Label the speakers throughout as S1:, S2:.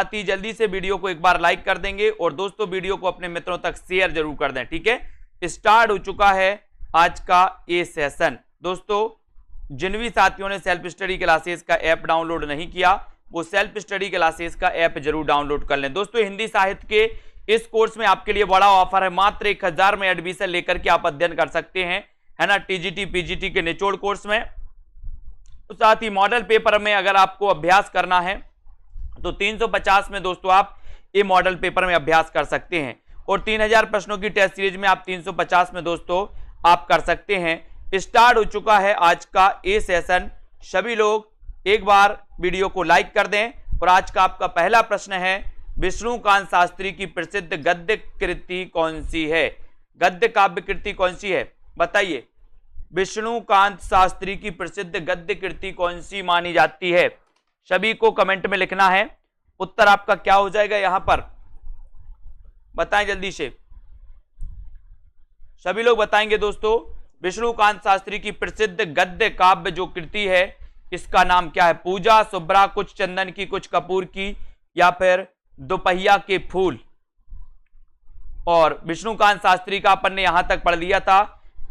S1: साथ ही जल्दी से वीडियो को एक बार लाइक कर देंगे और दोस्तों वीडियो को अपने मित्रों तक शेयर जरूर कर दें। ठीक है, स्टार्ट हो चुका है आज का ये सेशन। दोस्तों जिन भी साथियों ने सेल्फ स्टडी क्लासेस का ऐप डाउनलोड नहीं किया वो सेल्फ स्टडी क्लासेस का ऐप जरूर डाउनलोड कर लें। दोस्तों हिंदी साहित्य के इस कोर्स में आपके लिए बड़ा ऑफर है, मात्र 1000 में एडमिशन लेकर के आप अध्ययन कर सकते हैं, है ना, टीजीटी पीजीटी के निचोड़ कोर्स में। साथ ही मॉडल पेपर में अगर आपको अभ्यास करना है तो 350 में दोस्तों आप ये मॉडल पेपर में अभ्यास कर सकते हैं और 3000 प्रश्नों की टेस्ट सीरीज में आप 350 में दोस्तों आप कर सकते हैं। स्टार्ट हो चुका है आज का ये सेशन। सभी लोग एक बार वीडियो को लाइक कर दें और आज का आपका पहला प्रश्न है, विष्णुकांत शास्त्री की प्रसिद्ध गद्य कृति कौन सी है? गद्य काव्य कृति कौन सी है बताइए। विष्णुकांत शास्त्री की प्रसिद्ध गद्य कृति कौन सी मानी जाती है? सभी को कमेंट में लिखना है। उत्तर आपका क्या हो जाएगा यहां पर बताएं जल्दी से, सभी लोग बताएंगे दोस्तों। विष्णुकांत शास्त्री की प्रसिद्ध गद्य काव्य जो कृति है इसका नाम क्या है? पूजा, शुभ्रा, कुछ चंदन की कुछ कपूर की, या फिर दोपहिया के फूल। और विष्णुकांत शास्त्री का अपन ने यहां तक पढ़ लिया था,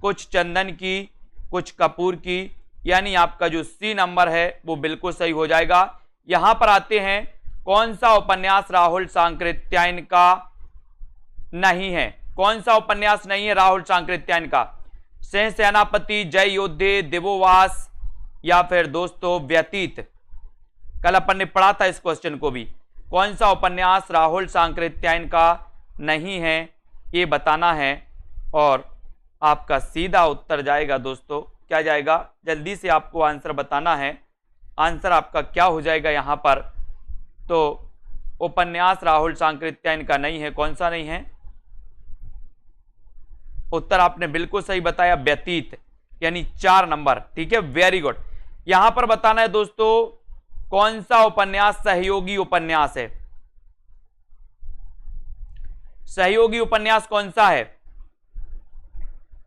S1: कुछ चंदन की कुछ कपूर की, यानी आपका जो सी नंबर है वो बिल्कुल सही हो जाएगा। यहां पर आते हैं, कौन सा उपन्यास राहुल सांकृत्यायन का नहीं है? कौन सा उपन्यास नहीं है राहुल सांकृत्यायन का? सिंह सेनापति, जय योद्धे, देवोवास, या फिर दोस्तों व्यतीत। कल अपन ने पढ़ा था इस क्वेश्चन को भी। कौन सा उपन्यास राहुल सांकृत्यायन का नहीं है ये बताना है और आपका सीधा उत्तर जाएगा दोस्तों। क्या जाएगा? जल्दी से आपको आंसर बताना है। आंसर आपका क्या हो जाएगा यहां पर? तो उपन्यास राहुल सांकृत्यायन का नहीं है। कौन सा नहीं है? उत्तर आपने बिल्कुल सही बताया, व्यतीत, यानी 4 नंबर। ठीक है, वेरी गुड। यहां पर बताना है दोस्तों कौन सा उपन्यास सहयोगी उपन्यास है? सहयोगी उपन्यास कौन सा है?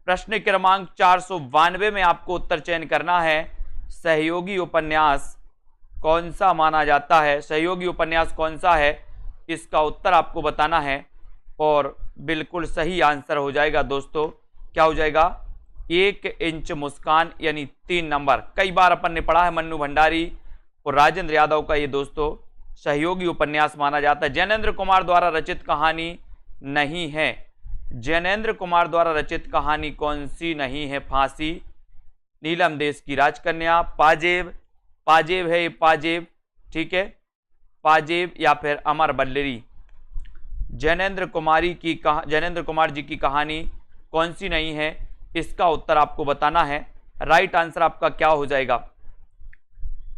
S1: प्रश्न क्रमांक 492 में आपको उत्तर चयन करना है। सहयोगी उपन्यास कौन सा माना जाता है? सहयोगी उपन्यास कौन सा है इसका उत्तर आपको बताना है और बिल्कुल सही आंसर हो जाएगा दोस्तों। क्या हो जाएगा? 1 इंच मुस्कान, यानी 3 नंबर। कई बार अपन ने पढ़ा है, मन्नू भंडारी और राजेंद्र यादव का ये दोस्तों सहयोगी उपन्यास माना जाता है। जैनेन्द्र कुमार द्वारा रचित कहानी नहीं है। जैनेन्द्र कुमार द्वारा रचित कहानी कौन सी नहीं है? फांसी, नीलम देश की राजकन्या, पाजेब, पाजेब है ये पाजेब, ठीक है, पाजेब, या फिर अमर बल्लेरी। जैनेन्द्र कुमार जी की कहानी कौन सी नहीं है इसका उत्तर आपको बताना है। राइट आंसर आपका क्या हो जाएगा?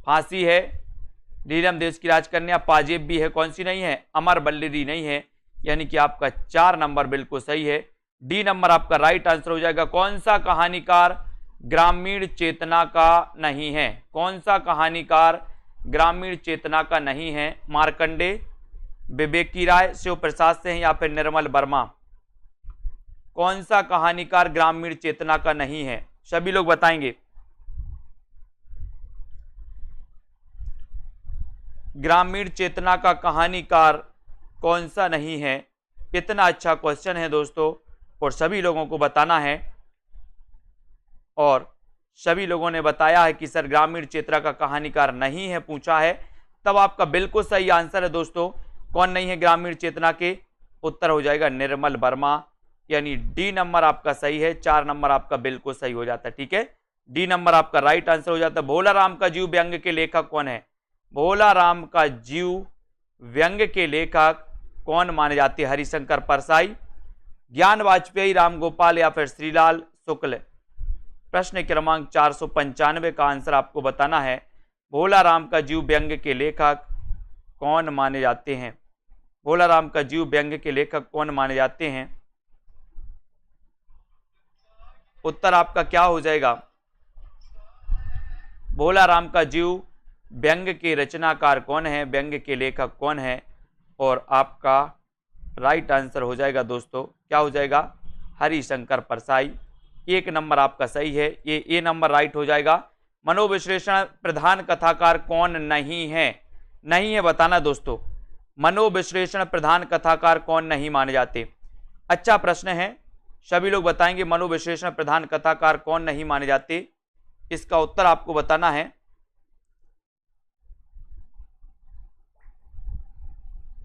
S1: फांसी है, नीलम देश की राजकन्या, पाजेब भी है, कौन सी नहीं है? अमर बल्लेरी नहीं है, यानी कि आपका 4 नंबर बिल्कुल सही है। डी नंबर आपका राइट आंसर हो जाएगा। कौन सा कहानीकार ग्रामीण चेतना का नहीं है? कौन सा कहानीकार ग्रामीण चेतना का नहीं है? मार्कंडे, विवेकी राय, शिव प्रसाद सिंह, या फिर निर्मल वर्मा। कौन सा कहानीकार ग्रामीण चेतना का नहीं है? सभी लोग बताएंगे। ग्रामीण चेतना का कहानीकार कौन सा नहीं है? इतना अच्छा क्वेश्चन है दोस्तों और सभी लोगों को बताना है। और सभी लोगों ने बताया है कि सर ग्रामीण चेतना का कहानीकार नहीं है पूछा है, तब आपका बिल्कुल सही आंसर है दोस्तों। कौन नहीं है ग्रामीण चेतना के? उत्तर हो जाएगा निर्मल वर्मा, यानी डी नंबर आपका सही है। 4 नंबर आपका बिल्कुल सही हो जाता है। ठीक है, डी नंबर आपका राइट आंसर हो जाता है। भोला राम का जीव व्यंग्य के लेखक कौन है? भोला राम का जीव व्यंग्य के लेखक कौन माने जाते हैं? हरिशंकर परसाई, ज्ञान वाजपेयी, राम गोपाल, या फिर श्रीलाल शुक्ल। प्रश्न क्रमांक 495 का आंसर आपको बताना है। भोला राम का जीव व्यंग्य के लेखक कौन माने जाते हैं? भोला राम का जीव व्यंग्य के लेखक कौन माने जाते हैं? उत्तर आपका क्या हो जाएगा? भोला राम का जीव व्यंग्य के रचनाकार कौन है? व्यंग्य के लेखक कौन है? और आपका राइट आंसर हो जाएगा दोस्तों, क्या हो जाएगा? हरिशंकर परसाई। 1 नंबर आपका सही है, ये ए नंबर राइट हो जाएगा। मनोविश्लेषण प्रधान कथाकार कौन नहीं है? नहीं है बताना दोस्तों। मनोविश्लेषण प्रधान कथाकार कौन नहीं माने जाते? अच्छा प्रश्न है, सभी लोग बताएंगे मनोविश्लेषण प्रधान कथाकार कौन नहीं माने जाते। इसका उत्तर आपको बताना है।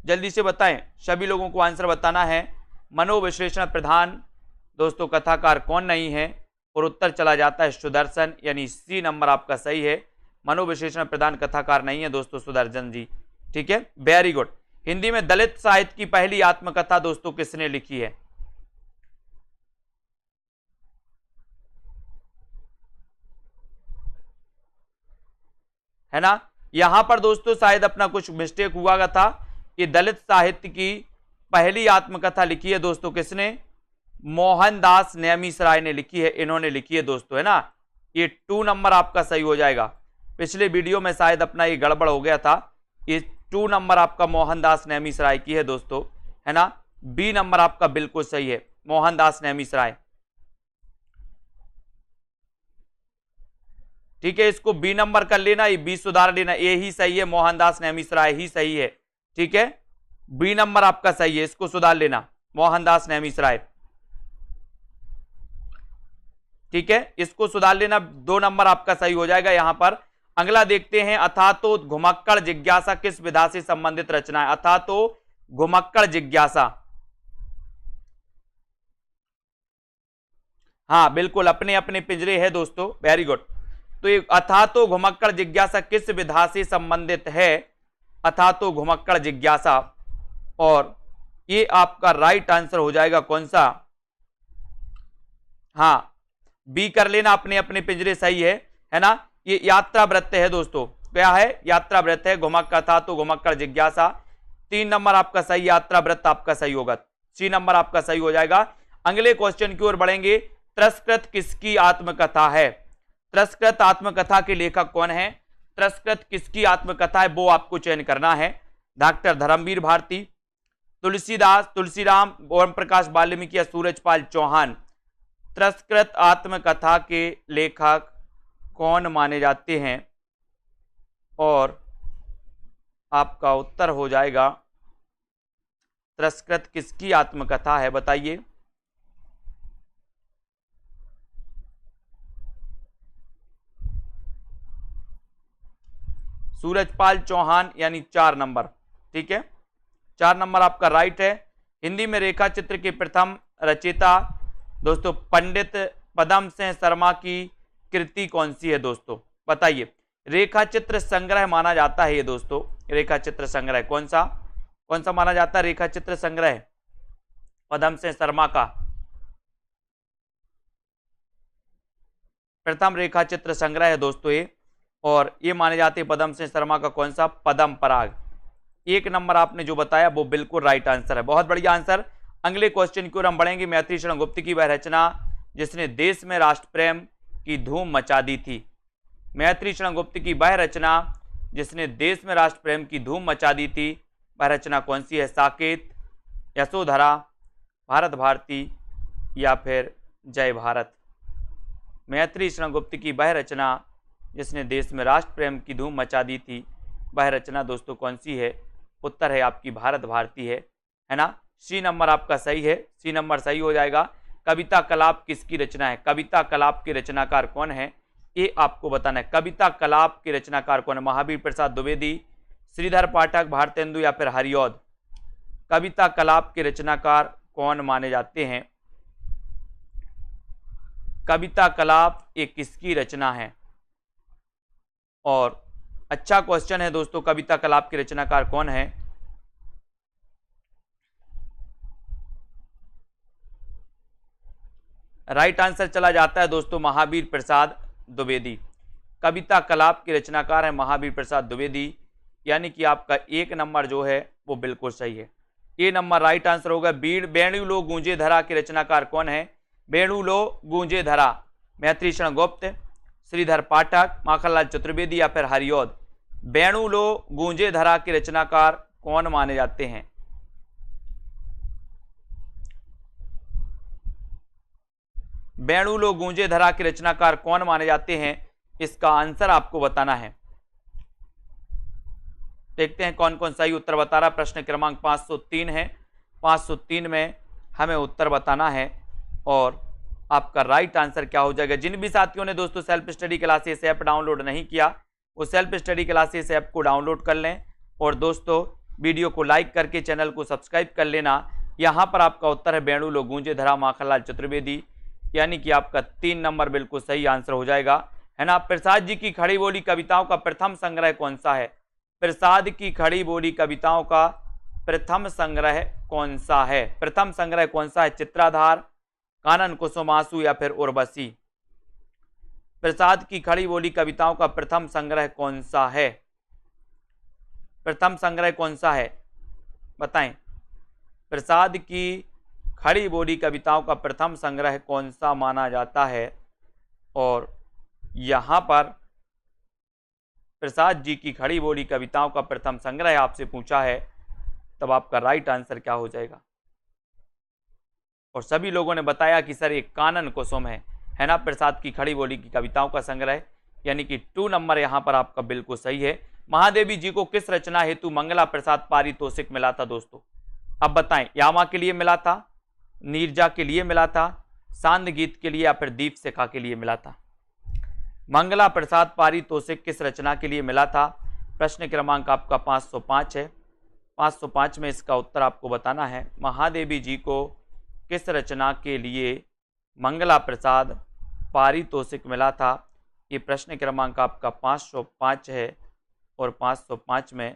S1: जल्दी से बताएं, सभी लोगों को आंसर बताना है। मनोविश्लेषण प्रधान दोस्तों कथाकार कौन नहीं है? और उत्तर चला जाता है सुदर्शन, यानी सी नंबर आपका सही है। मनोविश्लेषण प्रधान कथाकार नहीं है दोस्तों सुदर्शन जी। ठीक है, वेरी गुड। हिंदी में दलित साहित्य की पहली आत्मकथा दोस्तों किसने लिखी है? है ना, यहां पर दोस्तों शायद अपना कुछ मिस्टेक हुआ था। ये दलित साहित्य की पहली आत्मकथा लिखी है दोस्तों किसने? मोहनदास नेमिसराय ने लिखी है, इन्होंने लिखी है दोस्तों, है ना। ये 2 नंबर आपका सही हो जाएगा। पिछले वीडियो में शायद अपना ये गड़बड़ हो गया था। ये 2 नंबर आपका मोहनदास नेमिसराय की है दोस्तों, है ना। बी नंबर आपका बिल्कुल सही है, मोहनदास नेमिसराय। ठीक है, इसको बी नंबर कर लेना, ये बी सुधार लेना, ए ही सही है, मोहनदास नेमिसराय ही सही है। ठीक है, बी नंबर आपका सही है, इसको सुधार लेना, मोहनदास नेमिसराय। ठीक है, इसको सुधार लेना, 2 नंबर आपका सही हो जाएगा यहां पर। अगला देखते हैं, अथातो घुमक्कड़ जिज्ञासा किस विधा से संबंधित रचना है? अथातो घुमक्कड़ जिज्ञासा, हाँ बिल्कुल, अपने अपने पिंजरे है दोस्तों, वेरी गुड। तो ये अथातो घुमक्कड़ जिज्ञासा किस विधा से संबंधित है? अथातो घुमक्कड़ जिज्ञासा, और ये आपका राइट आंसर हो जाएगा कौन सा? हाँ, बी कर लेना, अपने अपने पिंजरे सही है ना। ये यात्रा वृत्त है दोस्तों, क्या है? यात्रा वृत्त है। घुमक्कड़ था तो घुमक्कड़ जिज्ञासा, 3 नंबर आपका सही, यात्रा वृत्त आपका सही होगा, सी नंबर आपका सही हो जाएगा। अगले क्वेश्चन की ओर बढ़ेंगे। त्रस्कृत किसकी आत्मकथा है? त्रस्कृत आत्मकथा के लेखक कौन है? त्रस्कृत किसकी आत्मकथा है वो आपको चयन करना है। डॉक्टर धर्मवीर भारती, तुलसीदास, तुलसीराम, ओम प्रकाश वाल्मीकि या सूरजपाल चौहान? त्रस्कृत आत्मकथा के लेखक कौन माने जाते हैं? और आपका उत्तर हो जाएगा, त्रस्कृत किसकी आत्मकथा है बताइए। सूरजपाल चौहान, यानी 4 नंबर। ठीक है, 4 नंबर आपका राइट है। हिंदी में रेखा चित्र के प्रथम रचयिता दोस्तों पंडित पदम सिंह शर्मा की कृति कौन सी है दोस्तों? बताइए। रेखा चित्र संग्रह माना जाता है ये दोस्तों, रेखा चित्र संग्रह कौन सा माना जाता है? रेखा चित्र संग्रह पदम सिंह शर्मा का प्रथम रेखा चित्र संग्रह है दोस्तों ये, और ये माने जाते हैं पदम सिंह शर्मा का कौन सा? पदम पराग। 1 नंबर आपने जो बताया वो बिल्कुल राइट आंसर है, बहुत बढ़िया आंसर। अगले क्वेश्चन की ओर हम बढ़ेंगे। मैत्री शरण गुप्त की वह रचना जिसने देश में राष्ट्र प्रेम की धूम मचा दी थी? मैत्री शरण गुप्त की वह रचना जिसने देश में राष्ट्र प्रेम की धूम मचा दी थी, वह रचना कौन सी है? साकेत, यशोधरा, भारत भारती या फिर जय भारत? मैत्री शरण गुप्त की वह रचना जिसने देश में राष्ट्र प्रेम की धूम मचा दी थी, वह रचना दोस्तों कौन सी है? उत्तर है आपकी भारत भारती है ना। सी नंबर आपका सही है, सी नंबर सही हो जाएगा। कविता कलाप किसकी रचना है? कविता कलाप के रचनाकार कौन है ये आपको बताना है। कविता कलाप के रचनाकार कौन है? महावीर प्रसाद द्विवेदी, श्रीधर पाठक, भारतेंदु या फिर हरिऔध? कविता कलाप के रचनाकार कौन माने जाते हैं? कविता कलाप ये किसकी रचना है? और अच्छा क्वेश्चन है दोस्तों, कविता कलाप के रचनाकार कौन है? राइट आंसर चला जाता है दोस्तों महावीर प्रसाद द्विवेदी। कविता कलाप के रचनाकार है महावीर प्रसाद द्विवेदी, यानी कि आपका 1 नंबर जो है वो बिल्कुल सही है। ए नंबर राइट आंसर होगा। बेणु लो गूंजे धरा के रचनाकार कौन है? बेणु लो गूंजे धरा, मैत्री शरण गुप्त, श्रीधर पाठक, माखनलाल चतुर्वेदी या फिर हरिऔध? बेणु लो गूंजे धरा के रचनाकार कौन माने जाते हैं? बेणु लो गूंजे धरा के रचनाकार कौन माने जाते हैं? इसका आंसर आपको बताना है। देखते हैं कौन कौन सही उत्तर बता रहा। प्रश्न क्रमांक 503 है। 503 में हमें उत्तर बताना है और आपका राइट आंसर क्या हो जाएगा। जिन भी साथियों ने दोस्तों self study classes app download नहीं किया, वो सेल्फ स्टडी क्लासेस ऐप को डाउनलोड कर लें और दोस्तों वीडियो को लाइक करके चैनल को सब्सक्राइब कर लेना। यहाँ पर आपका उत्तर है बेणु गूंजे धरा माखनलाल चतुर्वेदी, यानी कि आपका 3 नंबर बिल्कुल सही आंसर हो जाएगा, है ना। प्रसाद जी की खड़ी बोली कविताओं का प्रथम संग्रह कौन सा है? प्रसाद की खड़ी बोली कविताओं का प्रथम संग्रह कौन सा है? प्रथम संग्रह कौन सा है? चित्राधार, कानन कुसुमासु या फिर उर्वशी? प्रसाद की खड़ी बोली कविताओं का प्रथम संग्रह कौन सा है? प्रथम संग्रह कौन सा है बताएं। प्रसाद की खड़ी बोली कविताओं का प्रथम संग्रह कौन सा माना जाता है? और यहां पर प्रसाद जी की खड़ी बोली कविताओं का प्रथम संग्रह आपसे पूछा है, तब आपका राइट आंसर क्या हो जाएगा? और सभी लोगों ने बताया कि सर एक कानन कुसुम है ना, प्रसाद की खड़ी बोली की कविताओं का संग्रह, यानी कि 2 नंबर यहां पर आपका बिल्कुल सही है। महादेवी जी को किस रचना हेतु मंगला प्रसाद पारितोषिक मिला था दोस्तों? अब बताएं, यामा के लिए मिला था, नीरजा के लिए मिला था, सांद गीत के लिए या फिर दीप शिखा के लिए मिला था? मंगला प्रसाद पारितोषिक किस रचना के लिए मिला था? प्रश्न क्रमांक आपका 505 है। 505 में इसका उत्तर आपको बताना है। महादेवी जी को किस रचना के लिए मंगला प्रसाद पारितोषिक मिला था? ये प्रश्न क्रमांक आपका 505 है और 505 में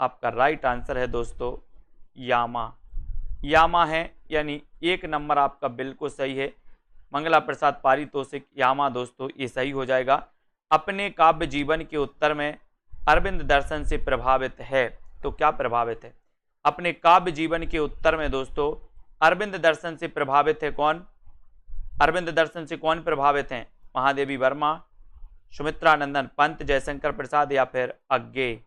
S1: आपका राइट आंसर है दोस्तों यामा। यामा है, यानी 1 नंबर आपका बिल्कुल सही है। मंगला प्रसाद पारितोषिक यामा दोस्तों ये सही हो जाएगा। अपने काव्य जीवन के उत्तर में अरविंद दर्शन से प्रभावित है, तो क्या प्रभावित है? अपने काव्य जीवन के उत्तर में दोस्तों अरविंद दर्शन से प्रभावित है कौन? अरविंद दर्शन से कौन प्रभावित हैं? महादेवी वर्मा, सुमित्रानंदन पंत, जयशंकर प्रसाद या फिर अज्ञे?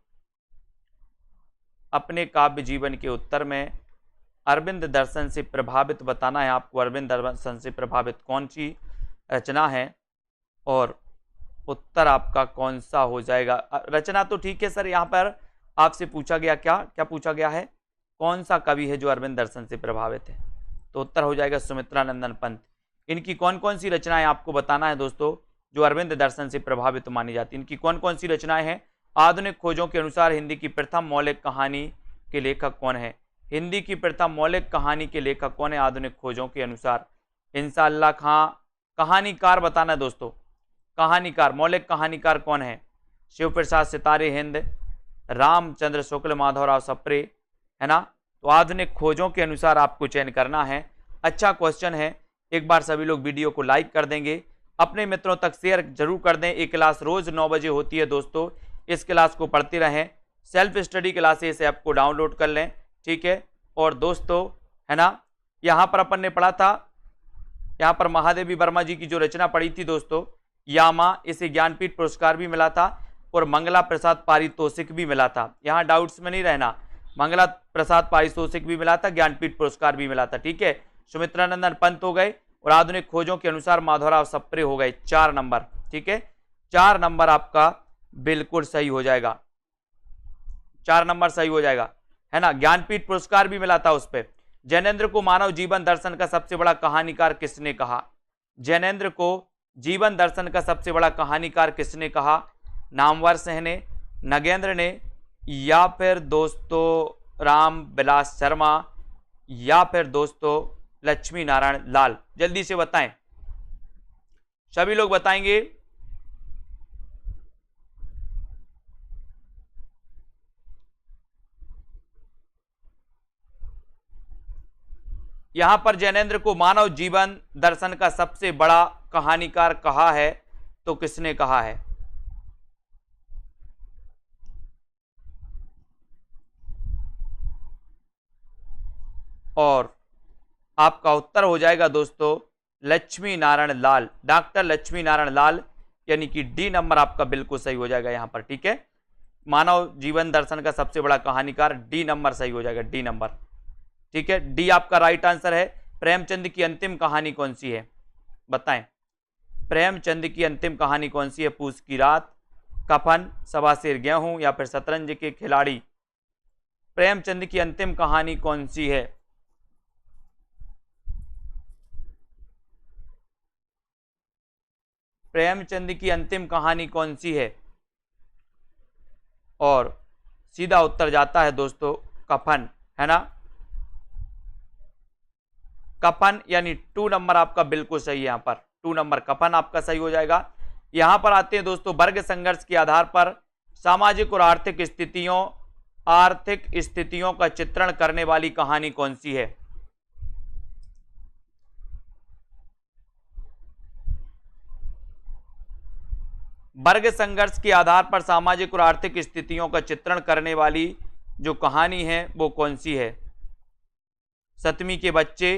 S1: अपने काव्य जीवन के उत्तर में अरविंद दर्शन से प्रभावित बताना है आपको। अरविंद दर्शन से प्रभावित कौन सी रचना है और उत्तर आपका कौन सा हो जाएगा? रचना तो ठीक है सर, यहाँ पर आपसे पूछा गया क्या पूछा गया है? कौन सा कवि है जो अरविंद दर्शन से प्रभावित है? तो उत्तर हो जाएगा सुमित्रानंदन पंत। इनकी कौन कौन सी रचनाएं आपको बताना है दोस्तों जो अरविंद दर्शन से प्रभावित मानी जाती है। इनकी कौन कौन सी रचनाएं हैं? आधुनिक खोजों के अनुसार हिंदी की प्रथम मौलिक कहानी के लेखक कौन है? हिंदी की प्रथम मौलिक कहानी के लेखक कौन है आधुनिक खोजों के अनुसार? इंशाअल्लाह खां। कहानीकार बताना है दोस्तों, कहानीकार, मौलिक कहानीकार कौन है? शिव प्रसाद सितारे हिंद, रामचंद्र शुक्ल, माधवराव सप्रे, है ना। तो आधुनिक खोजों के अनुसार आपको चयन करना है। अच्छा क्वेश्चन है, एक बार सभी लोग वीडियो को लाइक कर देंगे, अपने मित्रों तक शेयर जरूर कर दें। ये क्लास रोज 9 बजे होती है दोस्तों, इस क्लास को पढ़ते रहें। सेल्फ स्टडी क्लासेस ऐप को डाउनलोड कर लें, ठीक है। और दोस्तों है ना, यहाँ पर अपन ने पढ़ा था, यहाँ पर महादेवी वर्मा जी की जो रचना पढ़ी थी दोस्तों यामा, इसे ज्ञानपीठ पुरस्कार भी मिला था और मंगला प्रसाद पारितोषिक भी मिला था। यहाँ डाउट्स में नहीं रहना, मंगला प्रसाद पारितोषिक भी मिला था, ज्ञानपीठ पुरस्कार भी मिला था, ठीक है। सुमित्रानंदन पंत हो गए और आधुनिक खोजों के अनुसार माधवराव सप्रे हो गए। 4 नंबर, ठीक है, 4 नंबर आपका बिल्कुल सही हो जाएगा, 4 नंबर सही हो जाएगा, है ना। ज्ञानपीठ पुरस्कार भी मिला था उस पर। जैनेन्द्र को मानव जीवन दर्शन का सबसे बड़ा कहानीकार किसने कहा? जैनेन्द्र को जीवन दर्शन का सबसे बड़ा कहानीकार किसने कहा? नामवर सिंह ने, नगेंद्र ने, या फिर दोस्तों राम बिलास शर्मा, या फिर दोस्तों लक्ष्मी नारायण लाल? जल्दी से बताएं, सभी लोग बताएंगे। यहां पर जैनेन्द्र को मानव जीवन दर्शन का सबसे बड़ा कहानीकार कहा है, तो किसने कहा है? और आपका उत्तर हो जाएगा दोस्तों लक्ष्मी नारायण लाल, डॉक्टर लक्ष्मी नारायण लाल, यानी कि डी नंबर आपका बिल्कुल सही हो जाएगा यहां पर, ठीक है। मानव जीवन दर्शन का सबसे बड़ा कहानीकार, डी नंबर सही हो जाएगा, डी नंबर, ठीक है। डी आपका राइट आंसर है। प्रेमचंद की अंतिम कहानी कौन सी है? बताएं, प्रेमचंद की अंतिम कहानी कौन सी है? पूस की रात, कफन, सवा सेर गेहूं या फिर शतरंज के खिलाड़ी? प्रेमचंद की अंतिम कहानी कौन सी है? प्रेमचंद की अंतिम कहानी कौन सी है? और सीधा उत्तर जाता है दोस्तों कफन, है ना। कफन यानी 2 नंबर आपका बिल्कुल सही है। यहां पर 2 नंबर कफन आपका सही हो जाएगा। यहां पर आते हैं दोस्तों, वर्ग संघर्ष के आधार पर सामाजिक और आर्थिक स्थितियों का चित्रण करने वाली कहानी कौन सी है? वर्ग संघर्ष के आधार पर सामाजिक और आर्थिक स्थितियों का चित्रण करने वाली जो कहानी है वो कौन सी है? 7वीं के बच्चे,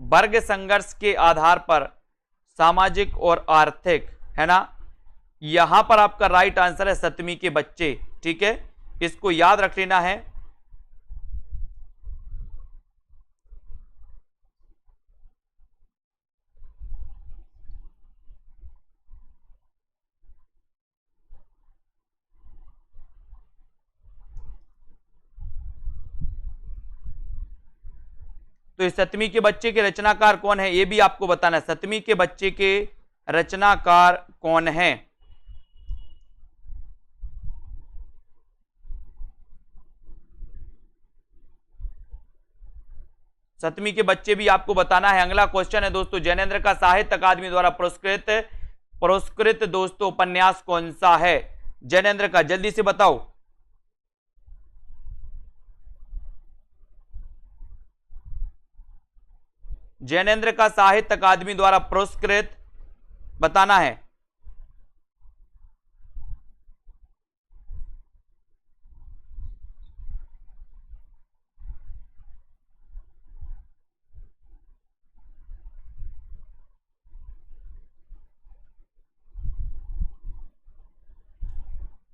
S1: वर्ग संघर्ष के आधार पर सामाजिक और आर्थिक, है ना। यहां पर आपका राइट आंसर है 7वीं के बच्चे, ठीक है, इसको याद रख लेना है। तो इस 7वीं के बच्चे के रचनाकार कौन है, ये भी आपको बताना है। 7वीं के बच्चे के रचनाकार कौन है? सतवीं के बच्चे भी आपको बताना है। अगला क्वेश्चन है दोस्तों, जैनेन्द्र का साहित्य अकादमी द्वारा पुरस्कृत दोस्तों उपन्यास कौन सा है? जैनेन्द्र का, जल्दी से बताओ। जैनेन्द्र का साहित्य अकादमी द्वारा पुरस्कृत बताना है।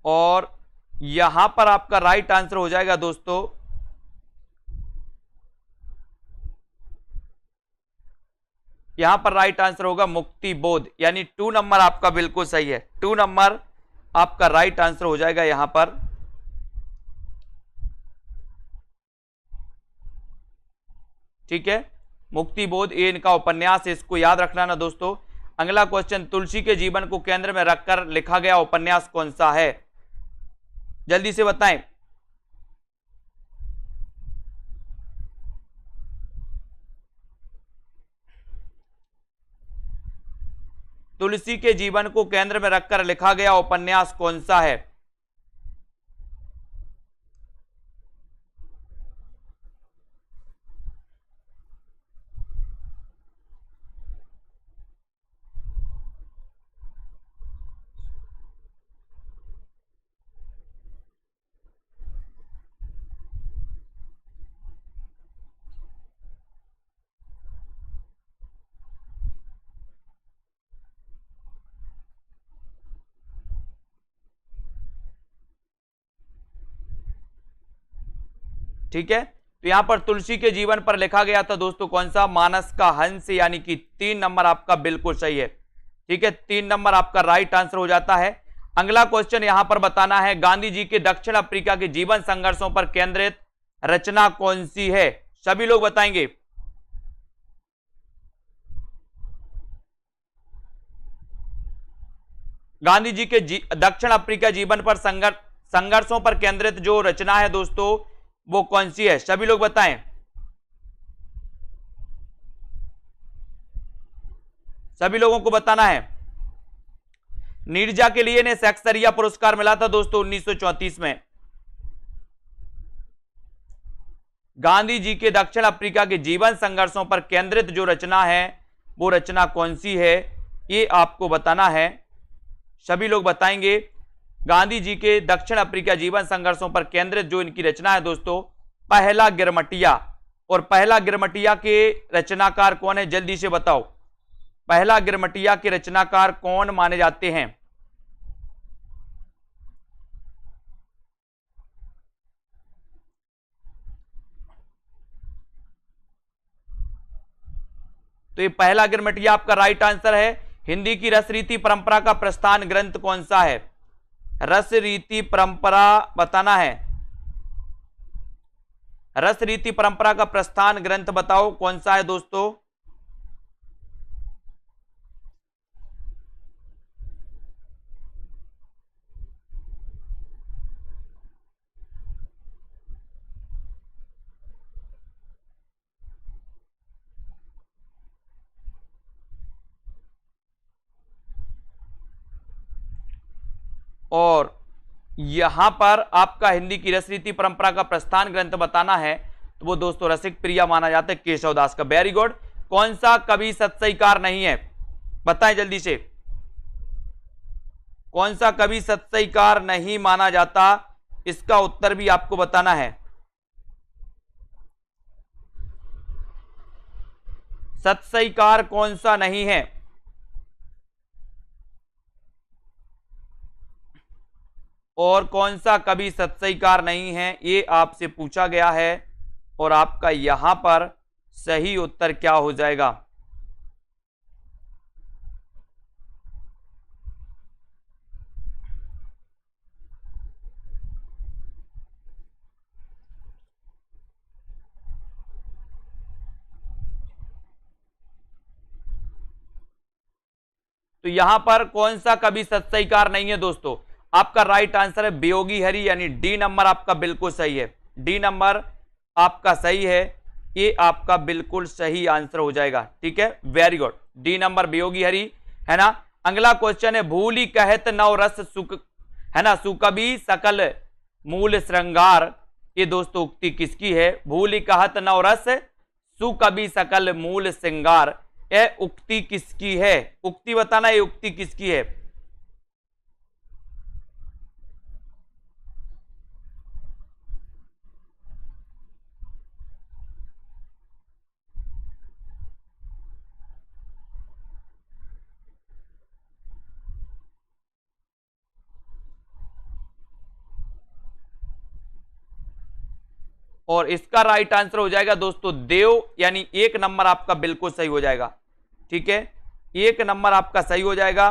S1: और यहां पर आपका राइट आंसर हो जाएगा दोस्तों, यहां पर राइट आंसर होगा मुक्ति बोध, यानी 2 नंबर आपका बिल्कुल सही है। 2 नंबर आपका राइट आंसर हो जाएगा यहां पर। ठीक है, मुक्ति बोध ये इनका उपन्यास है, इसको याद रखना ना दोस्तों। अगला क्वेश्चन, तुलसी के जीवन को केंद्र में रखकर लिखा गया उपन्यास कौन सा है? जल्दी से बताएं। तुलसी के जीवन को केंद्र में रखकर लिखा गया उपन्यास कौन सा है? ठीक है, तो यहां पर तुलसी के जीवन पर लिखा गया था दोस्तों कौन सा? मानस का हंस, यानी कि 3 नंबर आपका बिल्कुल सही है। ठीक है, 3 नंबर आपका राइट आंसर हो जाता है। अगला क्वेश्चन यहां पर बताना है, गांधी जी के दक्षिण अफ्रीका के जीवन संघर्षों पर केंद्रित रचना कौन सी है? सभी लोग बताएंगे। गांधी जी के दक्षिण अफ्रीका जीवन पर संघर्षों पर केंद्रित जो रचना है दोस्तों वो कौन सी है? सभी लोग बताएं। सभी लोगों को बताना है। नीरजा के लिए ने शेक्सपियर पुरस्कार मिला था दोस्तों 1934 में। गांधी जी के दक्षिण अफ्रीका के जीवन संघर्षों पर केंद्रित जो रचना है वो रचना कौन सी है, ये आपको बताना है। सभी लोग बताएंगे। गांधी जी के दक्षिण अफ्रीका जीवन संघर्षों पर केंद्रित जो इनकी रचना है दोस्तों, पहला गिरमटिया। और पहला गिरमटिया के रचनाकार कौन है? जल्दी से बताओ, पहला गिरमटिया के रचनाकार कौन माने जाते हैं? तो ये पहला गिरमिटिया आपका राइट आंसर है। हिंदी की रस रीति परंपरा का प्रस्थान ग्रंथ कौन सा है? रस रीति परंपरा बताना है। रस रीति परंपरा का प्रस्थान ग्रंथ बताओ कौन सा है दोस्तों? और यहां पर आपका हिंदी की रस रीति परंपरा का प्रस्थान ग्रंथ बताना है तो वो दोस्तों रसिक प्रिया माना जाता है केशवदास का। Very good. कौन सा कवि सत्सईकार नहीं है? बताएं जल्दी से, कौन सा कवि सत्सईकार नहीं माना जाता? इसका उत्तर भी आपको बताना है। सत्सईकार कौन सा नहीं है? और कौन सा कवि सत्सईकार नहीं है, ये आपसे पूछा गया है। और आपका यहां पर सही उत्तर क्या हो जाएगा? तो यहां पर कौन सा कवि सत्सईकार नहीं है दोस्तों? आपका राइट आंसर है वियोगी हरि, यानी डी नंबर आपका बिल्कुल सही है। डी नंबर आपका सही है, ये आपका बिल्कुल सही आंसर हो जाएगा। ठीक है, very good. D number Viyogi Hari है ना। अगला क्वेश्चन है भूली कहत नव रस सुख, है ना, सुकवि सकल मूल श्रृंगार। ये दोस्तों उक्ति किसकी है? भूली कहत नव रस सुकवि सकल मूल श्रृंगार, ये उक्ति किसकी है? उक्ति बताना, ये उक्ति किसकी है? और इसका राइट आंसर हो जाएगा दोस्तों देव, यानी एक नंबर आपका बिल्कुल सही हो जाएगा। ठीक है, एक नंबर आपका सही हो जाएगा।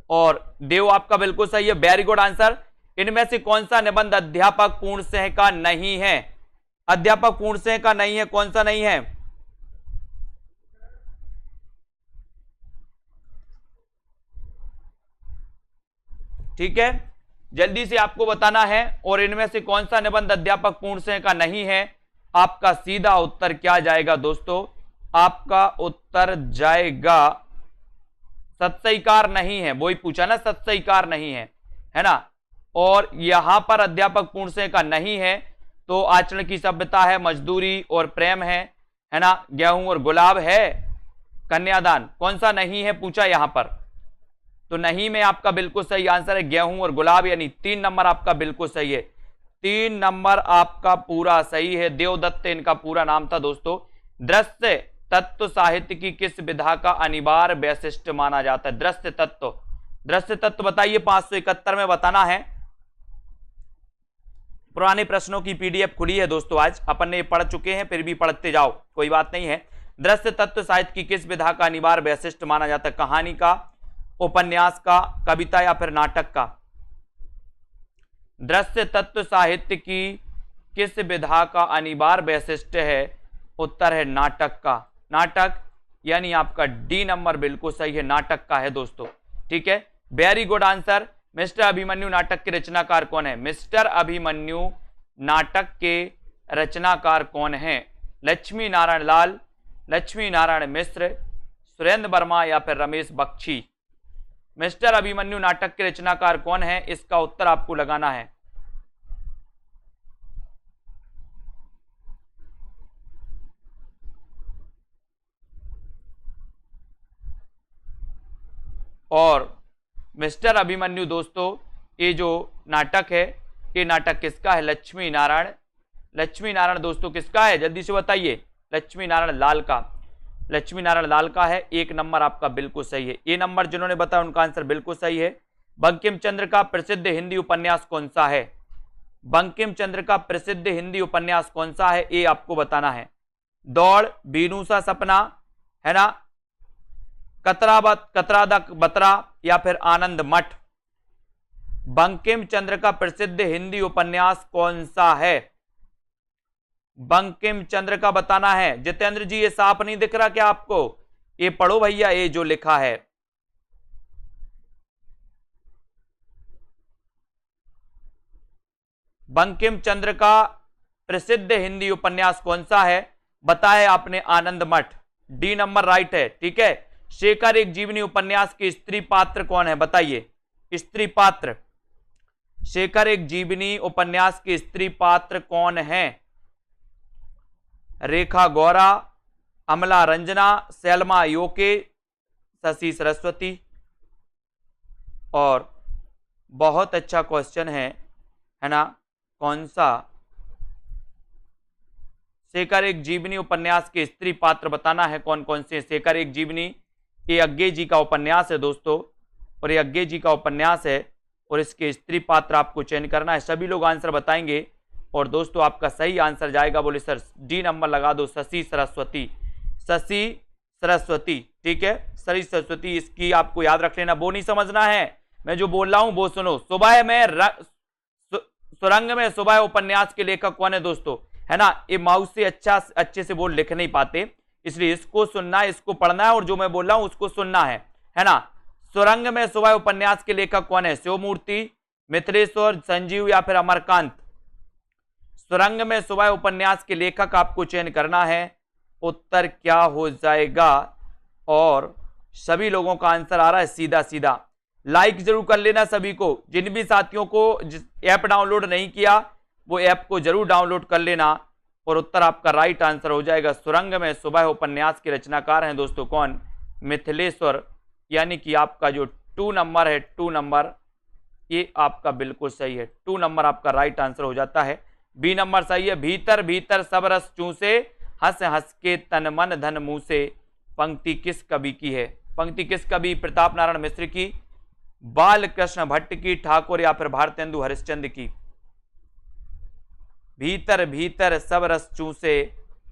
S1: और देव आपका बिल्कुल सही है, वेरी गुड आंसर। इनमें से कौन सा निबंध अध्यापक पूर्णसिंह का नहीं है? अध्यापक पूर्णसिंह का नहीं है, कौन सा नहीं है? ठीक है, जल्दी से आपको बताना है। और इनमें से कौन सा निबंध अध्यापक पूर्णसिंह का नहीं है? आपका सीधा उत्तर क्या जाएगा दोस्तों? आपका उत्तर जाएगा सत्सईकार नहीं है। वही पूछा ना, सत्सईकार नहीं है ना। और यहां पर अध्यापक पूर्णसिंह का नहीं है, तो आचरण की सभ्यता है, मजदूरी और प्रेम है ना, गेहूं और गुलाब है, कन्यादान। कौन सा नहीं है पूछा यहां पर? तो नहीं में आपका बिल्कुल सही आंसर है गेहूं और गुलाब, यानी 3 नंबर आपका बिल्कुल सही है। 3 नंबर आपका पूरा सही है। देवदत्त इनका पूरा नाम था दोस्तों। दृश्य तत्व साहित्य की किस विधा का अनिवार्य वैशिष्ट माना जाता है? दृश्य तत्व, दृश्य तत्व बताइए। 571 में बताना है। पुराने प्रश्नों की पीडीएफ खुली है दोस्तों, आज अपन ने पढ़ चुके हैं, फिर भी पढ़ते जाओ, कोई बात नहीं है। दृश्य तत्व साहित्य की किस विधा का अनिवार्य वैशिष्ट माना जाता है? कहानी का, उपन्यास का, कविता या फिर नाटक का? दृश्य तत्व साहित्य की किस विधा का अनिवार्य वैशिष्ट है? उत्तर है नाटक का। नाटक, यानी आपका डी नंबर बिल्कुल सही है, नाटक का है दोस्तों। ठीक है, very good answer. Mister Abhimanyu नाटक के रचनाकार कौन है? मिस्टर अभिमन्यु नाटक के रचनाकार कौन है? लक्ष्मी नारायण लाल, लक्ष्मी नारायण मिश्र, सुरेंद्र वर्मा या फिर रमेश बख्शी? मिस्टर अभिमन्यु नाटक के रचनाकार कौन है? इसका उत्तर आपको लगाना है। और मिस्टर अभिमन्यु दोस्तों, ये जो नाटक है, ये नाटक किसका है? लक्ष्मी नारायण। लक्ष्मी नारायण दोस्तों किसका है? जल्दी से बताइए। लक्ष्मी नारायण लाल का। लक्ष्मी नारायण लाल का है। 1 नंबर आपका बिल्कुल सही है। ये नंबर जिन्होंने बताया उनका आंसर बिल्कुल सही है। बंकिम चंद्र का प्रसिद्ध हिंदी उपन्यास कौन सा है? बंकिम चंद्र का प्रसिद्ध हिंदी उपन्यास कौन सा है, ये आपको बताना है। दौड़, बीनू सा सपना, है ना, कतरा द बतरा, या फिर आनंद मठ। बंकिम चंद्र का प्रसिद्ध हिंदी उपन्यास कौन सा है, बंकिम चंद्र का बताना है। जितेंद्र जी, ये साफ नहीं दिख रहा क्या आपको, ये पढ़ो भैया, ये जो लिखा है। बंकिम चंद्र का प्रसिद्ध हिंदी उपन्यास कौन सा है, बताया आपने आनंद मठ, डी नंबर राइट है, ठीक है। शेखर एक जीवनी उपन्यास के स्त्री पात्र कौन है, बताइए। स्त्री पात्र, शेखर एक जीवनी उपन्यास के स्त्री पात्र कौन है, रेखा गौरा, अमला रंजना, सैलमा योके, शशि सरस्वती। और बहुत अच्छा क्वेश्चन है ना, कौन सा शेखर एक जीवनी उपन्यास के स्त्री पात्र बताना है, कौन कौन से। शेखर एक जीवनी, ये अज्ञे जी का उपन्यास है दोस्तों, और ये अज्ञे जी का उपन्यास है, और इसके स्त्री पात्र आपको चयन करना है। सभी लोग आंसर बताएंगे, और दोस्तों आपका सही आंसर जाएगा, बोले सर डी नंबर लगा दो, शशि सरस्वती। शशि सरस्वती, ठीक है, शशि सरस्वती, इसकी आपको याद रख लेना, वो नहीं समझना है, मैं जो बोल रहा हूं वो सुनो। सुबह में सुरंग में सुबह उपन्यास के लेखक कौन है दोस्तों, है ना। ये माउस से अच्छे से वो लिख नहीं पाते, इसलिए इसको सुनना है, इसको पढ़ना है, और जो मैं बोल रहा हूं उसको सुनना है ना। सुरंग में सुबह उपन्यास के लेखक कौन है, शिवमूर्ति, मिथिलेश्वर, संजीव, या फिर अमरकांत। सुरंग में सुबह उपन्यास के लेखक आपको चयन करना है, उत्तर क्या हो जाएगा। और सभी लोगों का आंसर आ रहा है सीधा सीधा। लाइक जरूर कर लेना सभी को, जिन भी साथियों को ऐप डाउनलोड नहीं किया वो ऐप को जरूर डाउनलोड कर लेना, और उत्तर आपका राइट आंसर हो जाएगा। सुरंग में सुबह उपन्यास के रचनाकार हैं दोस्तों कौन, मिथिलेश्वर, यानी कि आपका जो 2 नंबर है, 2 नंबर, ये आपका बिल्कुल सही है, 2 नंबर आपका राइट आंसर हो जाता है। बी नंबर सही है, भीतर भीतर सब रस चूसे, हंस हंस के तन मन धन मुंह से। पंक्ति किस कवि की है, पंक्ति किस कवि, प्रताप नारायण मिश्र की, बाल कृष्ण भट्ट की, ठाकुर, या फिर भारतेंदु हरिश्चंद्र की। भीतर भीतर सब रस चूसे,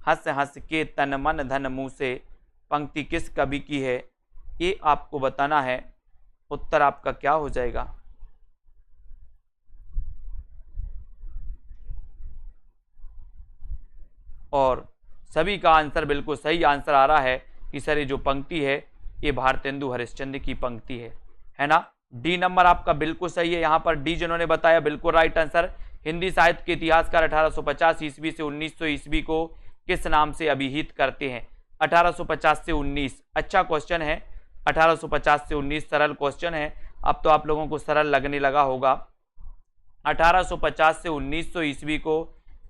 S1: हंस हंस के तन मन धन मुंह से। पंक्ति किस कवि की है, ये आपको बताना है, उत्तर आपका क्या हो जाएगा। और सभी का आंसर बिल्कुल सही आंसर आ रहा है कि सर ये जो पंक्ति है ये भारतेंदु हरिश्चंद्र की पंक्ति है ना। डी नंबर आपका बिल्कुल सही है, यहां पर डी जिन्होंने बताया बिल्कुल राइट आंसर। हिंदी साहित्य के इतिहासकार 1850 ईस्वी से 1900 ईस्वी को किस नाम से अभिहित करते हैं, 1850 से 19, अच्छा क्वेश्चन है, 1850 से 19 सरल क्वेश्चन है। अब तो आप लोगों को सरल लगने लगा होगा। 1850 से 1900 ईस्वी को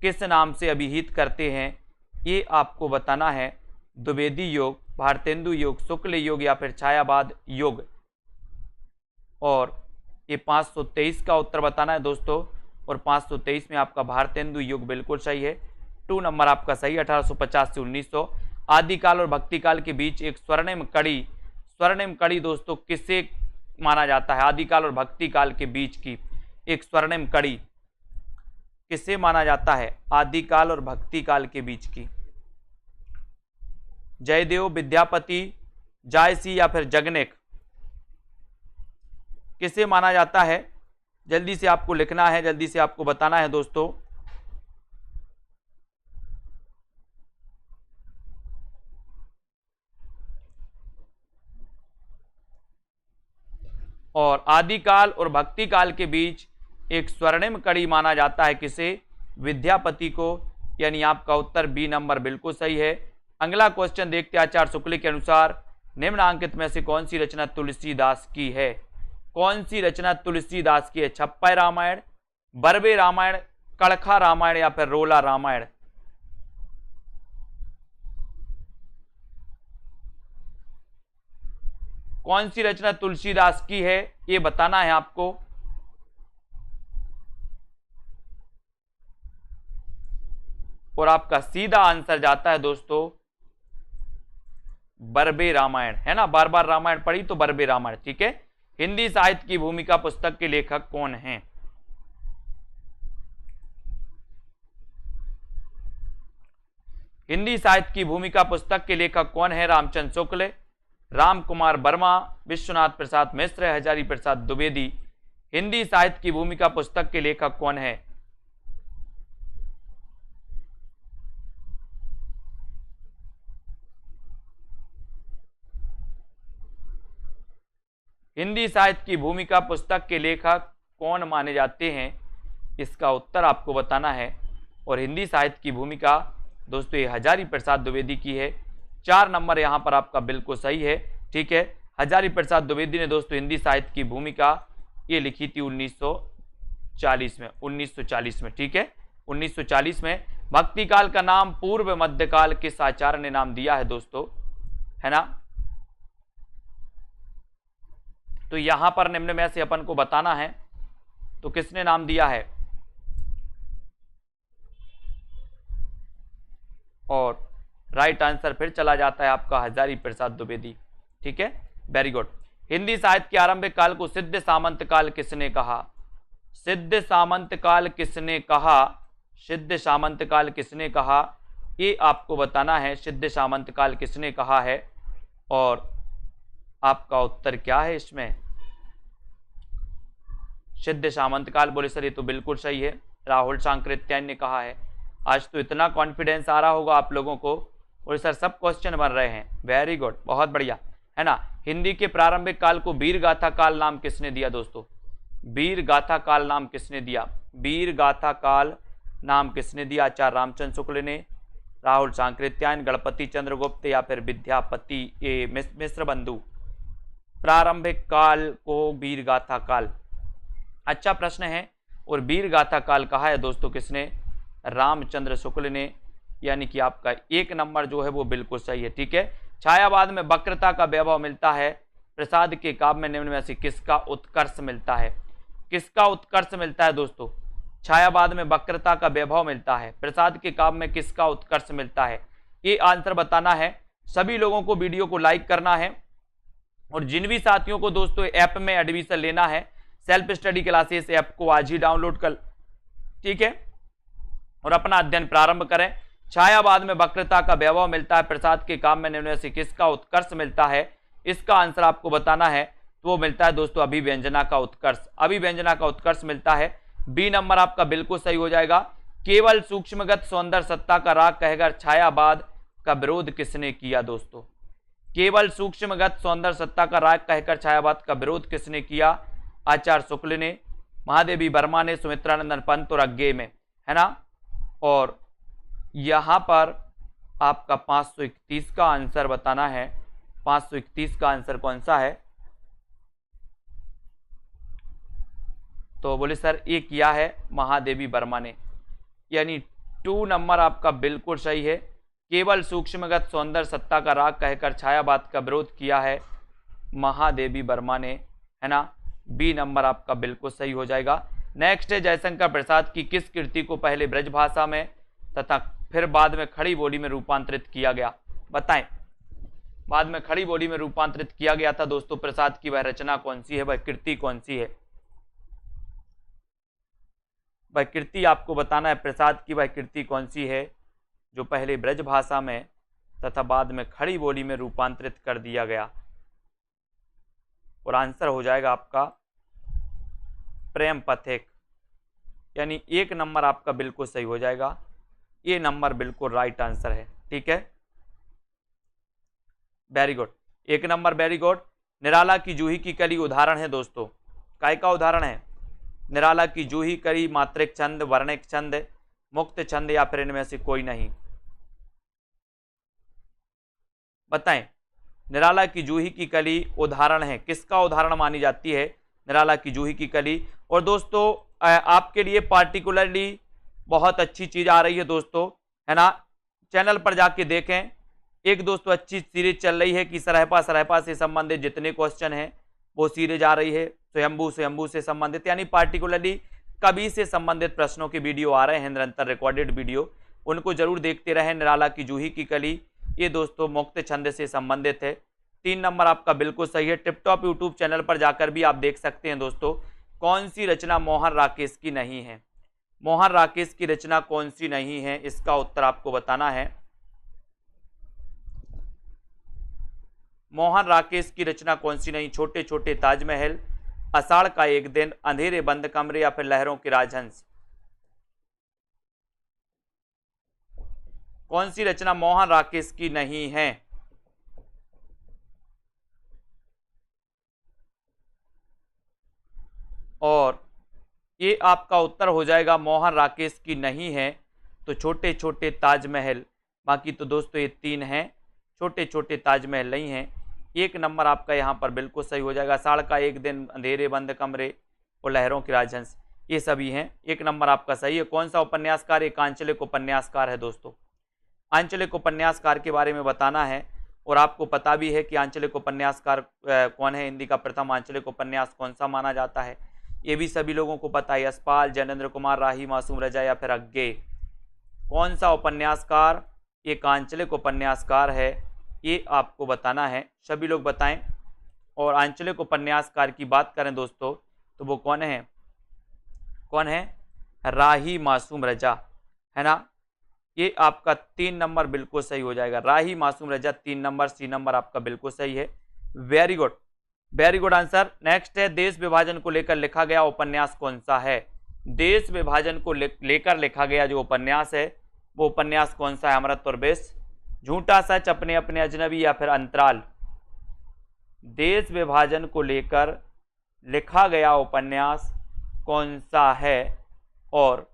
S1: किस नाम से अभिहित करते हैं, ये आपको बताना है। द्विवेदी योग, भारतेंदु योग, शुक्ल योग, या फिर छायावाद योग। और ये 523 का उत्तर बताना है दोस्तों, और 523 में आपका भारतेंदु योग बिल्कुल सही है, 2 नंबर आपका सही, 1850 से 1900। आदिकाल और भक्तिकाल के बीच एक स्वर्णिम कड़ी दोस्तों किसे माना जाता है, आदिकाल और भक्तिकाल के बीच की एक स्वर्णिम कड़ी किसे माना जाता है, आदिकाल और भक्तिकाल के बीच की। जयदेव, विद्यापति, जायसी, या फिर जगनेक, किसे माना जाता है, जल्दी से आपको लिखना है, जल्दी से आपको बताना है दोस्तों। और आदिकाल और भक्तिकाल के बीच एक स्वर्णिम कड़ी माना जाता है किसे, विद्यापति को, यानी आपका उत्तर बी नंबर बिल्कुल सही है। अगला क्वेश्चन देखते हैं। आचार्य शुक्ल के अनुसार निम्नांकित में से कौन सी रचना तुलसीदास की है, कौन सी रचना तुलसीदास की है, छप्पय रामायण, बरबे रामायण, कड़खा रामायण, या फिर रोला रामायण। कौन सी रचना तुलसीदास की है ये बताना है आपको। और आपका सीधा आंसर जाता है दोस्तों बरबे रामायण, है ना, बार बार रामायण पढ़ी तो बरबे रामायण, ठीक है। हिंदी साहित्य की भूमिका पुस्तक के लेखक कौन हैं, हिंदी साहित्य की भूमिका पुस्तक के लेखक कौन है? रामचंद्र शुक्ल, राम कुमार वर्मा, विश्वनाथ प्रसाद मिश्र, हजारी प्रसाद द्विवेदी। हिंदी साहित्य की भूमिका पुस्तक के लेखक कौन है? हिंदी साहित्य की भूमिका पुस्तक के लेखक कौन माने जाते हैं? इसका उत्तर आपको बताना है। और हिंदी साहित्य की भूमिका दोस्तों ये हजारी प्रसाद द्विवेदी की है। 4 नंबर यहां पर आपका बिल्कुल सही है। ठीक है, हजारी प्रसाद द्विवेदी ने दोस्तों हिंदी साहित्य की भूमिका ये लिखी थी 1940 में। 1940 में, ठीक है, 1940 में। भक्ति काल का नाम पूर्व मध्यकाल किस आचार्य ने नाम दिया है दोस्तों, है ना? तो यहां पर निम्न में से अपन को बताना है, तो किसने नाम दिया है? और राइट आंसर फिर चला जाता है आपका हजारी प्रसाद द्विवेदी। ठीक है, वेरी गुड। हिंदी साहित्य के आरंभिक काल को सिद्ध सामंत काल किसने कहा? सिद्ध सामंत काल किसने कहा? सिद्ध सामंत काल किसने कहा, ये आपको बताना है। सिद्ध सामंत काल किसने कहा है और आपका उत्तर क्या है इसमें? सिद्ध सामंत काल, बोले सर ये तो बिल्कुल सही है, राहुल सांकृत्यायन ने कहा है। आज तो इतना कॉन्फिडेंस आ रहा होगा आप लोगों को, और सर सब क्वेश्चन बन रहे हैं। वेरी गुड, बहुत बढ़िया, है ना? हिंदी के प्रारंभिक काल को वीर गाथा काल नाम किसने दिया दोस्तों? वीर गाथा काल नाम किसने दिया? वीर गाथा काल नाम किसने दिया? आचार्य रामचंद्र शुक्ल ने, राहुल सांकृत्यायन, गणपति चंद्रगुप्त या फिर विद्यापति मिश्र बंधु? प्रारंभिक काल को वीर गाथा काल, अच्छा प्रश्न है। और वीर गाथा काल कहा है दोस्तों किसने? रामचंद्र शुक्ल ने, यानी कि आपका 1 नंबर जो है वो बिल्कुल सही है। ठीक है, छायावाद में वक्रता का वैभव मिलता है, प्रसाद के काव्य में निम्न में से किसका उत्कर्ष मिलता है? किसका उत्कर्ष मिलता है दोस्तों? छायावाद में वक्रता का वैभव मिलता है, प्रसाद के काव्य में किसका उत्कर्ष मिलता है? ये आंसर बताना है। सभी लोगों को वीडियो को लाइक करना है, और जिन भी साथियों को दोस्तों ऐप में एडमिशन लेना है, सेल्फ स्टडी क्लासेस ऐप को आज ही डाउनलोड कर, ठीक है, और अपना अध्ययन प्रारंभ करें। छायावाद में वक्रता का वैभव मिलता है, प्रसाद के काम में निम्न से किसका उत्कर्ष मिलता है? इसका आंसर आपको बताना है। तो वो मिलता है दोस्तों अभिव्यंजना का उत्कर्ष, अभिव्यंजना का उत्कर्ष मिलता है। बी नंबर आपका बिल्कुल सही हो जाएगा। केवल सूक्ष्मगत सौंदर्य सत्ता का राग कहकर छायावाद का विरोध किसने किया दोस्तों? केवल सूक्ष्मगत सौंदर्य सत्ता का राग कहकर छायावाद का विरोध किसने किया? आचार्य शुक्ल ने, महादेवी वर्मा ने, सुमित्रानंदन पंत और अज्ञे में, है ना? और यहां पर आपका 531 का आंसर बताना है। 531 का आंसर कौन सा है? तो बोले सर ये किया है महादेवी वर्मा ने, यानी 2 नंबर आपका बिल्कुल सही है। केवल सूक्ष्मगत सौंदर्य सत्ता का राग कहकर छायावाद का विरोध किया है महादेवी वर्मा ने, है ना? बी नंबर आपका बिल्कुल सही हो जाएगा। नेक्स्ट है जयशंकर प्रसाद की किस कृति को पहले ब्रज भाषा में तथा फिर बाद में खड़ी बोली में रूपांतरित किया गया? बताएं, बाद में खड़ी बोली में रूपांतरित किया गया था दोस्तों प्रसाद की, वह रचना कौन सी है, वह कृति कौन सी है? वह कृति आपको बताना है, प्रसाद की वह कृति कौन सी है जो पहले ब्रज भाषा में तथा बाद में खड़ी बोली में रूपांतरित कर दिया गया? और आंसर हो जाएगा आपका प्रेम पथिक, यानी 1 नंबर आपका बिल्कुल सही हो जाएगा। ये नंबर बिल्कुल राइट आंसर है। ठीक है, very good, 1 number, very good. Nirala की जूही की कली उदाहरण है दोस्तों, काय का उदाहरण है? निराला की जूही कली मात्रिक छंद, वर्णिक छंद, मुक्त छंद या फिर इनमें से कोई नहीं? बताएं, निराला की जूही की कली उदाहरण है, किसका उदाहरण मानी जाती है निराला की जूही की कली? और दोस्तों आपके लिए पार्टिकुलरली बहुत अच्छी चीज आ रही है दोस्तों, है ना? चैनल पर जाके देखें, एक दोस्तों अच्छी सीरीज चल रही है कि सरहपा से संबंधित जितने क्वेश्चन हैं वो सीरीज आ रही है, स्वयंभू से संबंधित, यानी पार्टिकुलरली कवि से संबंधित प्रश्नों के वीडियो आ रहे हैं निरंतर रिकॉर्डेड वीडियो, उनको जरूर देखते रहें। निराला की जूही की कली ये दोस्तों मुक्त छंद से संबंधित है। 3 नंबर आपका बिल्कुल सही है। टिपटॉप यूट्यूब चैनल पर जाकर भी आप देख सकते हैं दोस्तों। कौन सी रचना मोहन राकेश की नहीं है? मोहन राकेश की रचना कौन सी नहीं है? इसका उत्तर आपको बताना है। मोहन राकेश की रचना कौन सी नहीं? छोटे छोटे ताजमहल, आषाढ़ का एक दिन, अंधेरे बंद कमरे या फिर लहरों के राजहंस? कौन सी रचना मोहन राकेश की नहीं है? और ये आपका उत्तर हो जाएगा मोहन राकेश की नहीं है तो छोटे छोटे ताजमहल। बाकी तो दोस्तों ये तीन हैं, छोटे छोटे ताजमहल नहीं हैं। एक नंबर आपका यहाँ पर बिल्कुल सही हो जाएगा। आषाढ़ का एक दिन, अंधेरे बंद कमरे और लहरों के राजहंस, ये सभी हैं। एक नंबर आपका सही है। कौन सा उपन्यासकार? एक आंचलिक उपन्यासकार है दोस्तों। आंचलिक उपन्यासकार के बारे में बताना है और आपको पता भी है कि आंचलिक उपन्यासकार कौन है। हिंदी का प्रथम आंचलिक उपन्यास कौन सा माना जाता है, ये भी सभी लोगों को पता है। यशपाल, जैनेन्द्र कुमार, राही, मासूम रजा या फिर अज्ञे? कौन सा उपन्यासकार एक आंचलिक उपन्यासकार है, ये आपको बताना है। सभी लोग बताएं। और आंचलिक उपन्यासकार की बात करें दोस्तों तो वो कौन है? कौन है? राही मासूम रजा, है ना। ये आपका 3 नंबर बिल्कुल सही हो जाएगा। राही मासूम रजा 3 नंबर, सी नंबर आपका बिल्कुल सही है। Very good, very good answer. Next है, देश विभाजन को लेकर लिखा गया उपन्यास कौन सा है? देश विभाजन को लेकर लिखा गया जो उपन्यास है वो उपन्यास कौन सा है? अमृत और विष, झूठा सच, अपने अपने अजनबी या फिर अंतराल? देश विभाजन को लेकर लिखा गया उपन्यास कौन सा है? और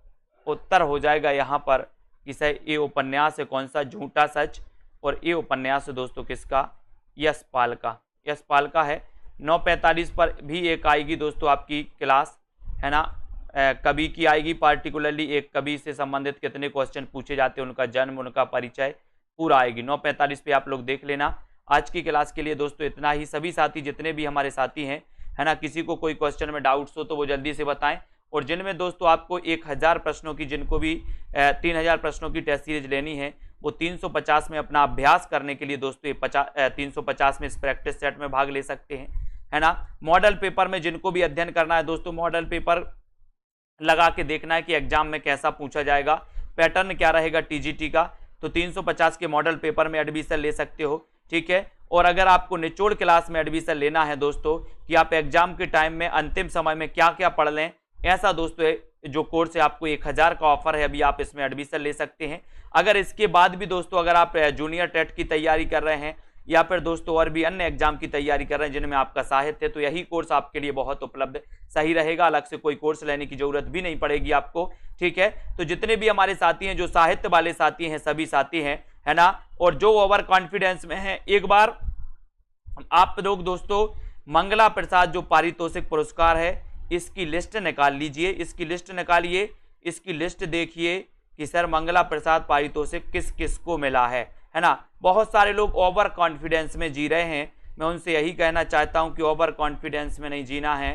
S1: उत्तर हो जाएगा यहाँ पर कि सर ये उपन्यास है कौन सा? झूठा सच। और ये उपन्यास है दोस्तों किसका? यशपाल का। यशपाल का है। 9:45 पर भी एक आएगी दोस्तों आपकी क्लास, है ना। कवि की आएगी, पार्टिकुलरली एक कवि से संबंधित कितने क्वेश्चन पूछे जाते हैं, उनका जन्म, उनका परिचय पूरा आएगी। 9:45 पे आप लोग देख लेना। आज की क्लास के लिए दोस्तों इतना ही। सभी साथी जितने भी हमारे साथी हैं, है ना, किसी को कोई क्वेश्चन में डाउट्स हो तो वो जल्दी से बताएं। और जिनमें दोस्तों आपको 1000 प्रश्नों की, जिनको भी 3000 प्रश्नों की टेस्ट सीरीज लेनी है, वो 350 में अपना अभ्यास करने के लिए दोस्तों 350 में इस प्रैक्टिस सेट में भाग ले सकते हैं, है ना। मॉडल पेपर में जिनको भी अध्ययन करना है दोस्तों, मॉडल पेपर लगा के देखना है कि एग्जाम में कैसा पूछा जाएगा, पैटर्न क्या रहेगा टीजीटी का, तो 350 के मॉडल पेपर में एडमिशन ले सकते हो, ठीक है। और अगर आपको निचोड़ क्लास में एडमिशन लेना है दोस्तों कि आप एग्जाम के टाइम में अंतिम समय में क्या क्या पढ़ लें, ऐसा दोस्तों जो कोर्स है आपको 1000 का ऑफर है, अभी आप इसमें एडमिशन ले सकते हैं। अगर इसके बाद भी दोस्तों अगर आप जूनियर टेट की तैयारी कर रहे हैं या फिर दोस्तों और भी अन्य एग्जाम की तैयारी कर रहे हैं जिनमें आपका साहित्य है, तो यही कोर्स आपके लिए बहुत उपलब्ध सही रहेगा। अलग से कोई कोर्स लेने की जरूरत भी नहीं पड़ेगी आपको, ठीक है। तो जितने भी हमारे साथी हैं, जो साहित्य वाले साथी हैं, सभी साथी हैं, है ना, और जो ओवर कॉन्फिडेंस में है, एक बार आप लोग दोस्तों मंगला प्रसाद जो पारितोषिक पुरस्कार है इसकी लिस्ट निकाल लीजिए। इसकी लिस्ट निकालिए, इसकी लिस्ट देखिए कि सर मंगला प्रसाद पारितोषिक किस किस को मिला है ना। बहुत सारे लोग ओवर कॉन्फिडेंस में जी रहे हैं। मैं उनसे यही कहना चाहता हूं कि ओवर कॉन्फिडेंस में नहीं जीना है,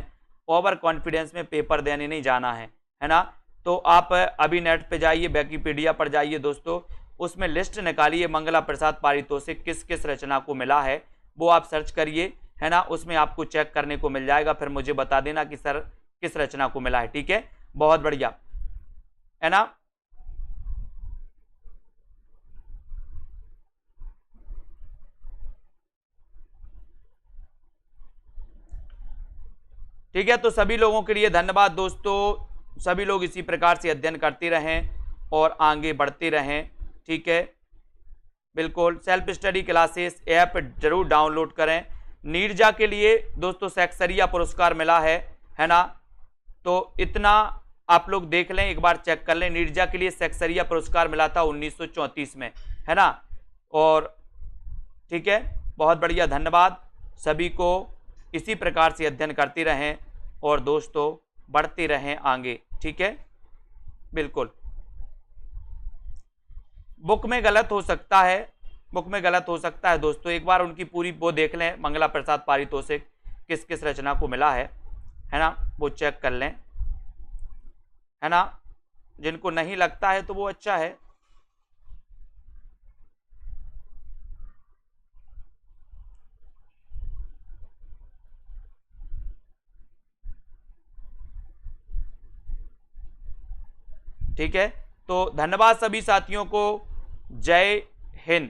S1: ओवर कॉन्फिडेंस में पेपर देने नहीं जाना है ना। तो आप अभी नेट पे जाइए, विकिपीडिया पर जाइए दोस्तों, उसमें लिस्ट निकालिए मंगला प्रसाद पारितोषिक किस किस रचना को मिला है, वो आप सर्च करिए, है ना। उसमें आपको चेक करने को मिल जाएगा, फिर मुझे बता देना कि सर किस रचना को मिला है, ठीक है। बहुत बढ़िया, है ना। ठीक है, तो सभी लोगों के लिए धन्यवाद दोस्तों। सभी लोग इसी प्रकार से अध्ययन करते रहें और आगे बढ़ते रहें, ठीक है। बिल्कुल, सेल्फ स्टडी क्लासेस ऐप जरूर डाउनलोड करें। नीरजा के लिए दोस्तों सेक्सरिया पुरस्कार मिला है ना। तो इतना आप लोग देख लें, एक बार चेक कर लें। नीरजा के लिए सेक्सरिया पुरस्कार मिला था 1934 में, है ना। और ठीक है, बहुत बढ़िया, धन्यवाद सभी को। इसी प्रकार से अध्ययन करते रहें और दोस्तों बढ़ते रहें आगे, ठीक है। बिल्कुल, बुक में गलत हो सकता है, बुक में गलत हो सकता है दोस्तों। एक बार उनकी पूरी वो देख लें, मंगला प्रसाद पारितोषिक किस किस रचना को मिला है ना, वो चेक कर लें, है ना। जिनको नहीं लगता है तो वो अच्छा है। ठीक है, तो धन्यवाद सभी साथियों को। जय हिंद।